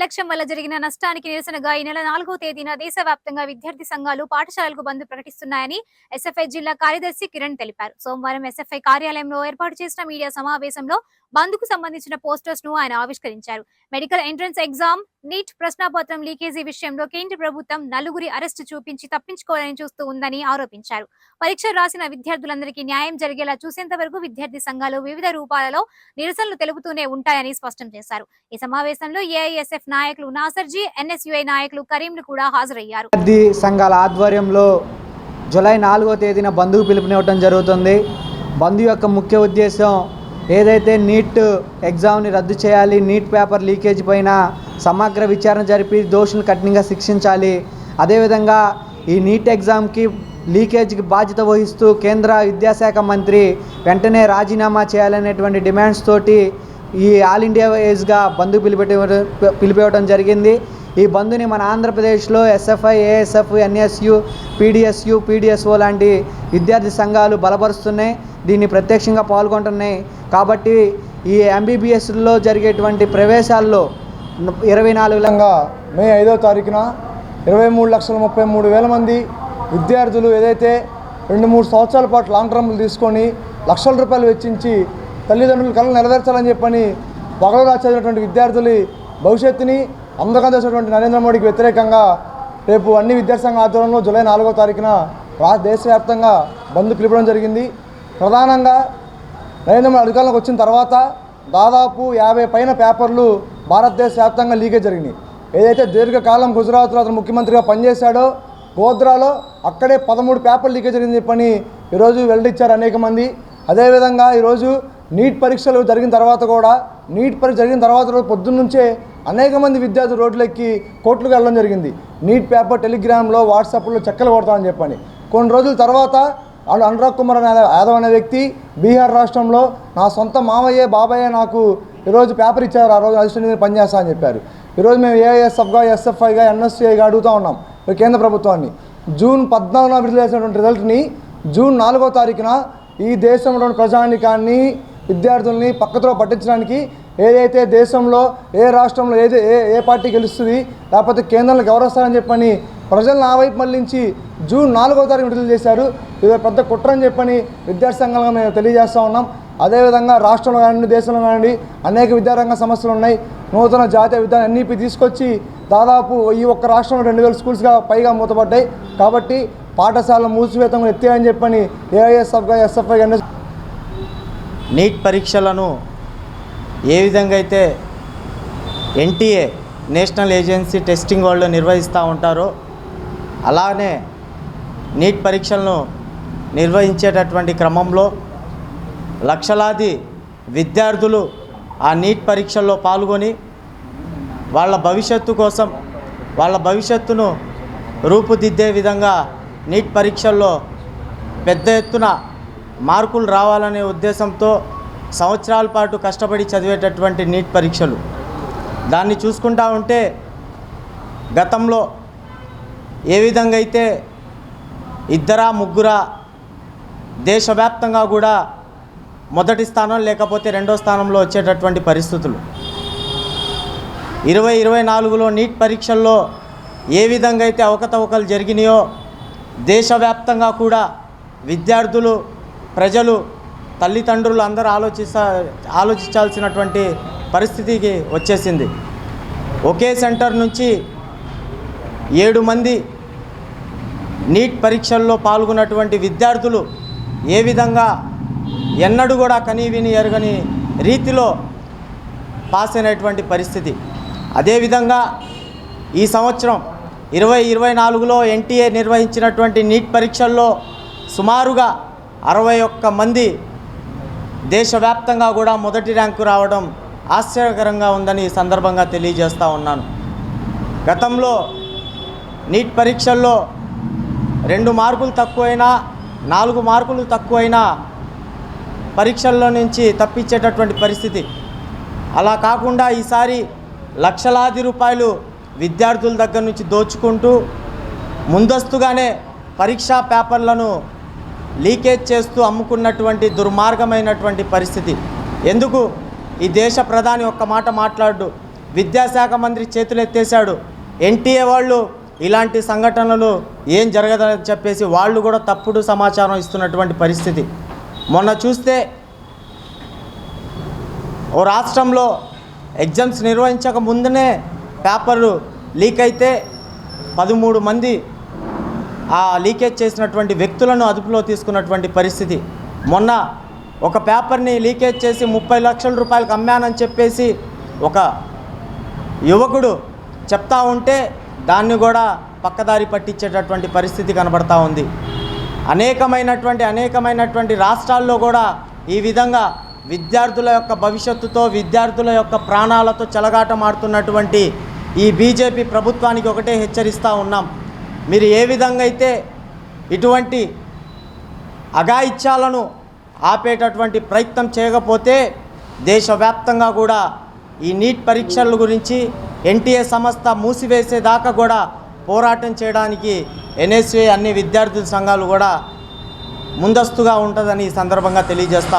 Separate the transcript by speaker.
Speaker 1: నిర్లక్ష్యం వల్ల జరిగిన నష్టానికి నిరసనగా ఈ నెల 4వ తేదీన దేశవ్యాప్తంగా విద్యార్థి సంఘాలు పాఠశాలలకు బంద్ ప్రకటిస్తున్నాయని ఎస్ఎఫ్ఐ జిల్లా కార్యదర్శి కిరణ్ తెలిపారు. సోమవారం ఎస్ఎఫ్ఐ కార్యాలయంలో ఏర్పాటు చేసిన మీడియా సమావేశంలో బంద్ కు సంబంధించిన పోస్టర్స్ ను ఆయన ఆవిష్కరించారు. మెడికల్ ఎంట్రన్స్ ఎగ్జామ్, నీట్ ప్రశ్నాపత్రం లీకేజీ విషయంలో కేంద్ర ప్రభుత్వం నలుగురి అరెస్టు చూపించి తప్పించుకోవాలని చూస్తూ ఉందని ఆరోపించారు. పరీక్ష రాసిన విద్యార్థులందరికీ న్యాయం జరిగేలా చూసేంత వరకు విద్యార్థి సంఘాలు వివిధ రూపాలలో నిరసనలు తెలుపుతూనే ఉంటాయని స్పష్టం చేశారు. ఈ సమావేశంలో ఏఐఎస్ఎఫ్ నాయకులు నాసర్జీ, ఎన్ఎస్యుఐ నాయకులు కరీంలు కూడా హాజరయ్యారు.
Speaker 2: విద్యార్థి సంఘాల ఆధ్వర్యంలో జూలై 4వ తేదీన బంద్కు పిలుపునివ్వడం జరుగుతుంది. బంద్ యొక్క ముఖ్య ఉద్దేశం ఏదైతే నీట్ ఎగ్జామ్ని రద్దు చేయాలి, నీట్ పేపర్ లీకేజ్ పైన సమగ్ర విచారణ జరిపి దోషులను కఠినంగా శిక్షించాలి. అదేవిధంగా ఈ నీట్ ఎగ్జామ్కి లీకేజ్కి బాధ్యత వహిస్తూ కేంద్ర విద్యాశాఖ మంత్రి వెంటనే రాజీనామా చేయాలనేటువంటి డిమాండ్స్ తోటి ఈ ఆల్ ఇండియా వైజ్గా బంద్ పిలిపివ్వడం జరిగింది. ఈ బంద్ని మన ఆంధ్రప్రదేశ్లో SFI, ASF, NSU, PDSU, PDSO లాంటి విద్యార్థి సంఘాలు బలపరుస్తున్నాయి, దీన్ని ప్రత్యక్షంగా పాల్గొంటున్నాయి. కాబట్టి ఈ ఎంబీబీఎస్లో జరిగేటువంటి ప్రవేశాల్లో 24
Speaker 3: మే 5వ తారీఖున 23,33,000 మంది విద్యార్థులు ఏదైతే 2-3 సంవత్సరాల పాటు లాంగ్ టర్మ్లు తీసుకొని లక్షల రూపాయలు వెచ్చించి తల్లిదండ్రుల కళలు నెరవేర్చాలని చెప్పని పగలు రాసేటువంటి విద్యార్థుల భవిష్యత్తుని అందకంగా చేసినటువంటి నరేంద్ర మోడీకి వ్యతిరేకంగా రేపు అన్ని విద్యాసంఘ ఆధ్వర్యంలో జూలై 4వ తారీఖున దేశవ్యాప్తంగా బంద్ పిలవడం జరిగింది. ప్రధానంగా నరేంద్ర మోడీ అధికారంలోకి వచ్చిన తర్వాత దాదాపు 50 పైన పేపర్లు భారతదేశ వ్యాప్తంగా లీకేజ్ జరిగినాయి. ఏదైతే దీర్ఘకాలం గుజరాత్లో అతను ముఖ్యమంత్రిగా పనిచేశాడో గోద్రాలో అక్కడే 13 పేపర్లు లీకేజ్ జరిగింది చెప్పని ఈరోజు వెల్లడించారు అనేక మంది. అదేవిధంగా ఈరోజు నీట్ పరీక్షలు జరిగిన తర్వాత కూడా నీట్ పరీక్ష జరిగిన తర్వాత రోజు పొద్దున్న నుంచే అనేక మంది విద్యార్థులు రోడ్లెక్కి కోర్టులకు వెళ్ళడం జరిగింది. నీట్ పేపర్ టెలిగ్రామ్లో, వాట్సాప్లో చెక్కలు కొడతామని చెప్పని. కొన్ని రోజుల తర్వాత అనురాగ్ కుమార్ యాదవ్ అనే వ్యక్తి బీహార్ రాష్ట్రంలో నా సొంత మామయ్యే బాబాయే నాకు ఈరోజు పేపర్ ఇచ్చారు, ఆ రోజు అసిస్టెంట్ పనిచేస్తా అని చెప్పారు. ఈరోజు మేము ఏఐఎస్ఎఫ్గా, ఎస్ఎఫ్ఐగా, ఎన్ఎస్సీఐగా అడుగుతూ ఉన్నాం కేంద్ర ప్రభుత్వాన్ని. జూన్ 14న విడుదల చేసినటువంటి రిజల్ట్ని జూన్ 4వ తారీఖున ఈ దేశంలోని ప్రజానికాన్ని, విద్యార్థుల్ని పక్కతో పట్టించడానికి ఏదైతే దేశంలో ఏ రాష్ట్రంలో ఏ పార్టీ గెలుస్తుంది లేకపోతే కేంద్రంలో గౌరవిస్తారని చెప్పని ప్రజలను ఆ వైపు మళ్లించి జూన్ 4వ తారీఖు విడుదల చేశారు. ఇది పెద్ద కుట్ర అని చెప్పని విద్యార్థి సంఘాలుగా మేము తెలియజేస్తూ ఉన్నాం. అదేవిధంగా రాష్ట్రంలో కానీ దేశంలో కానీ అనేక విద్యారంగ సమస్యలు ఉన్నాయి. నూతన జాతీయ విధానం ఎన్ఈపీ తీసుకొచ్చి దాదాపు ఈ ఒక్క రాష్ట్రంలో 2,000 స్కూల్స్గా పైగా మూతపడ్డాయి. కాబట్టి పాఠశాలలు మూసివేతం ఎత్తాయని చెప్పని ఏఐఎస్ఎఫ్గా, ఎస్ఎఫ్ఐ,
Speaker 4: నీట్ పరీక్షలను ఏ విధంగా అయితే ఎన్టీఏ నేషనల్ ఏజెన్సీ టెస్టింగ్ వాళ్ళు నిర్వహిస్తూ ఉంటారో అలానే నీట్ పరీక్షలను నిర్వహించేటటువంటి క్రమంలో లక్షలాది విద్యార్థులు ఆ నీట్ పరీక్షల్లో పాల్గొని వాళ్ళ భవిష్యత్తు కోసం, వాళ్ళ భవిష్యత్తును రూపుదిద్దే విధంగా నీట్ పరీక్షల్లో పెద్ద ఎత్తున మార్కులు రావాలనే ఉద్దేశంతో సంవత్సరాల పాటు కష్టపడి చదివేటటువంటి నీట్ పరీక్షలు. దాన్ని చూసుకుంటా ఉంటే గతంలో ఏ విధంగా అయితే 2-3 దేశవ్యాప్తంగా కూడా మొదటి స్థానం లేకపోతే 2వ స్థానంలో వచ్చేటటువంటి పరిస్థితులు 2024లో నీట్ పరీక్షల్లో ఏ విధంగా అయితే అవకతవకలు జరిగినాయో దేశవ్యాప్తంగా కూడా విద్యార్థులు, ప్రజలు, తల్లిదండ్రులు అందరూ ఆలోచించాల్సినటువంటి పరిస్థితికి వచ్చేసింది. ఒకే సెంటర్ నుంచి 7 మంది నీట్ పరీక్షల్లో పాల్గొన్నటువంటి విద్యార్థులు ఏ విధంగా ఎన్నడూ కూడా కనీవిని ఎరగని రీతిలో పాస్ అయినటువంటి పరిస్థితి. అదేవిధంగా ఈ సంవత్సరం 2024లో ఎన్టీఏ నిర్వహించినటువంటి నీట్ పరీక్షల్లో సుమారుగా 61 మంది దేశవ్యాప్తంగా కూడా మొదటి ర్యాంకు రావడం ఆశ్చర్యకరంగా ఉందని ఈ సందర్భంగా తెలియజేస్తూ ఉన్నాను. గతంలో నీట్ పరీక్షల్లో 2 మార్కులు తక్కువైనా, 4 మార్కులు తక్కువైనా పరీక్షల్లో నుంచి తప్పించేటటువంటి పరిస్థితి. అలా కాకుండా ఈసారి లక్షలాది రూపాయలు విద్యార్థుల దగ్గర నుంచి దోచుకుంటూ ముందస్తుగానే పరీక్షా పేపర్లను లీకేజ్ చేస్తూ అమ్ముకున్నటువంటి దుర్మార్గమైనటువంటి పరిస్థితి. ఎందుకు ఈ దేశ ప్రధాని ఒక్క మాట మాట్లాడు, విద్యాశాఖ మంత్రి చేతులు ఎత్తేశాడు. ఎన్టీఏ వాళ్ళు ఇలాంటి సంఘటనలు ఏం జరగదని చెప్పేసి వాళ్ళు కూడా తప్పుడు సమాచారం ఇస్తున్నటువంటి పరిస్థితి. మొన్న చూస్తే ఓ రాష్ట్రంలో ఎగ్జామ్స్ నిర్వహించక ముందునే పేపరు లీక్ అయితే 13 మంది ఆ లీకేజ్ చేసినటువంటి వ్యక్తులను అదుపులో తీసుకున్నటువంటి పరిస్థితి. మొన్న ఒక పేపర్ని లీకేజ్ చేసి 30 లక్షల రూపాయలకు అమ్మానని చెప్పేసి ఒక యువకుడు చెప్తా ఉంటే దాన్ని కూడా పక్కదారి పట్టించేటటువంటి పరిస్థితి కనబడతా ఉంది. అనేకమైనటువంటి రాష్ట్రాల్లో కూడా ఈ విధంగా విద్యార్థుల యొక్క భవిష్యత్తుతో, విద్యార్థుల యొక్క ప్రాణాలతో చెలగాటమాడుతున్నటువంటి ఈ బీజేపీ ప్రభుత్వానికి ఒకటే హెచ్చరిస్తూ ఉన్నాం. మీరు ఏ విధంగా అయితే ఇటువంటి అఘాయిత్యాలను ఆపేటటువంటి ప్రయత్నం చేయకపోతే దేశవ్యాప్తంగా కూడా ఈ నీట్ పరీక్షల గురించి ఎన్టీఏ సంస్థ మూసివేసేదాకా కూడా పోరాటం చేయడానికి ఎన్ఎస్ఏ అన్ని విద్యార్థుల సంఘాలు కూడా ముందస్తుగా ఉంటుందని ఈ సందర్భంగా తెలియజేస్తా ఉన్నాం.